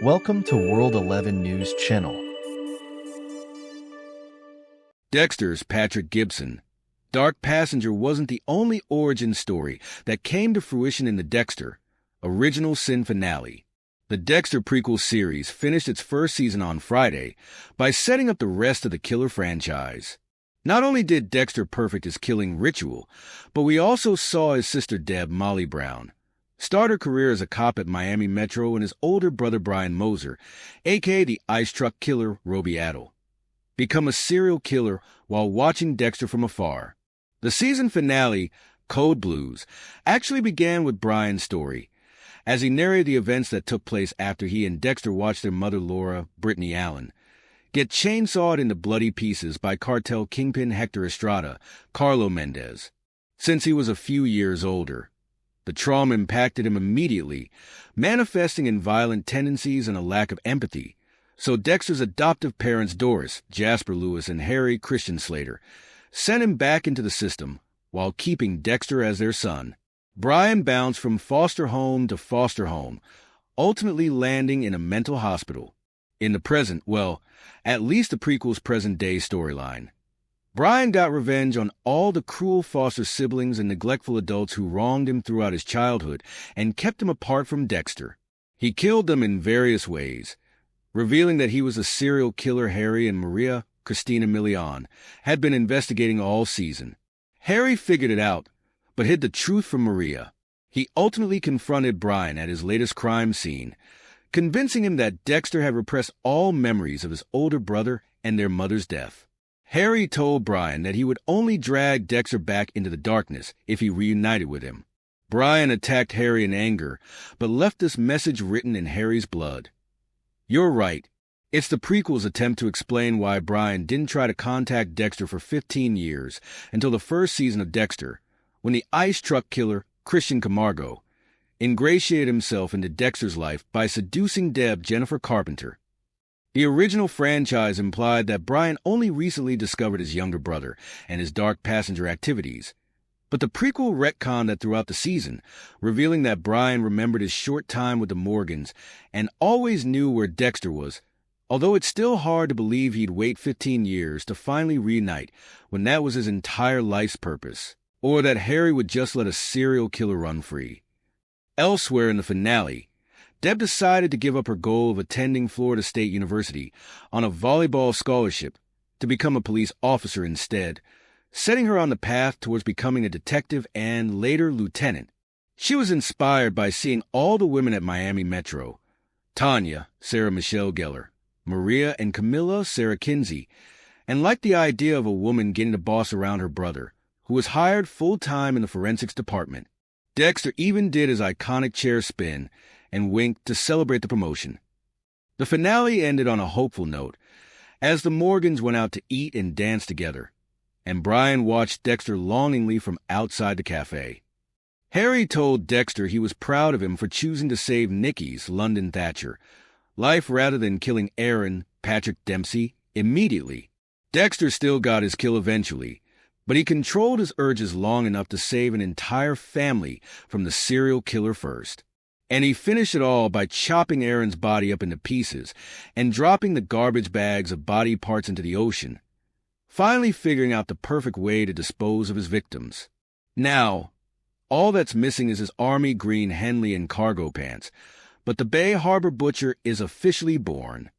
Welcome to World11 News Channel. Dexter's Patrick Gibson. Dark Passenger wasn't the only origin story that came to fruition in the Dexter Original Sin finale. The Dexter prequel series finished its first season on Friday by setting up the rest of the killer franchise. Not only did Dexter perfect his killing ritual, but we also saw his sister Deb, Molly Brown, start her career as a cop at Miami Metro, and his older brother Brian Moser, a.k.a. the ice truck killer Roby Adel, become a serial killer while watching Dexter from afar. The season finale, Code Blues, actually began with Brian's story, as he narrated the events that took place after he and Dexter watched their mother Laura, Brittany Allen, get chainsawed into bloody pieces by cartel kingpin Hector Estrada, Carlo Mendez. Since he was a few years older, the trauma impacted him immediately, manifesting in violent tendencies and a lack of empathy. So Dexter's adoptive parents Doris, Jasper Lewis, and Harry Christian Slater sent him back into the system while keeping Dexter as their son. Brian bounced from foster home to foster home, ultimately landing in a mental hospital. In the present, well, at least the prequel's present-day storyline, Brian got revenge on all the cruel foster siblings and neglectful adults who wronged him throughout his childhood and kept him apart from Dexter. He killed them in various ways, revealing that he was a serial killer Harry and Maria Cristina Milian had been investigating all season. Harry figured it out, but hid the truth from Maria. He ultimately confronted Brian at his latest crime scene, convincing him that Dexter had repressed all memories of his older brother and their mother's death. Harry told Brian that he would only drag Dexter back into the darkness if he reunited with him. Brian attacked Harry in anger, but left this message written in Harry's blood. You're right. It's the prequel's attempt to explain why Brian didn't try to contact Dexter for 15 years until the first season of Dexter, when the ice truck killer, Christian Camargo, ingratiated himself into Dexter's life by seducing Deb, Jennifer Carpenter. The original franchise implied that Brian only recently discovered his younger brother and his Dark Passenger activities, but the prequel retconned that throughout the season, revealing that Brian remembered his short time with the Morgans and always knew where Dexter was, although it's still hard to believe he'd wait 15 years to finally reunite when that was his entire life's purpose, or that Harry would just let a serial killer run free. Elsewhere in the finale, Deb decided to give up her goal of attending Florida State University on a volleyball scholarship to become a police officer instead, setting her on the path towards becoming a detective and later lieutenant. She was inspired by seeing all the women at Miami Metro: Tanya, Sarah Michelle Gellar, Maria and Camilla, Sarah Kinsey, and liked the idea of a woman getting to boss around her brother, who was hired full-time in the forensics department. Dexter even did his iconic chair spin and winked to celebrate the promotion. The finale ended on a hopeful note, as the Morgans went out to eat and dance together, and Brian watched Dexter longingly from outside the cafe. Harry told Dexter he was proud of him for choosing to save Nikki's, London Thatcher, life rather than killing Aaron, Patrick Dempsey, immediately. Dexter still got his kill eventually, but he controlled his urges long enough to save an entire family from the serial killer first. And he finished it all by chopping Aaron's body up into pieces and dropping the garbage bags of body parts into the ocean, finally figuring out the perfect way to dispose of his victims. Now, all that's missing is his army green Henley and cargo pants, but the Bay Harbor Butcher is officially born.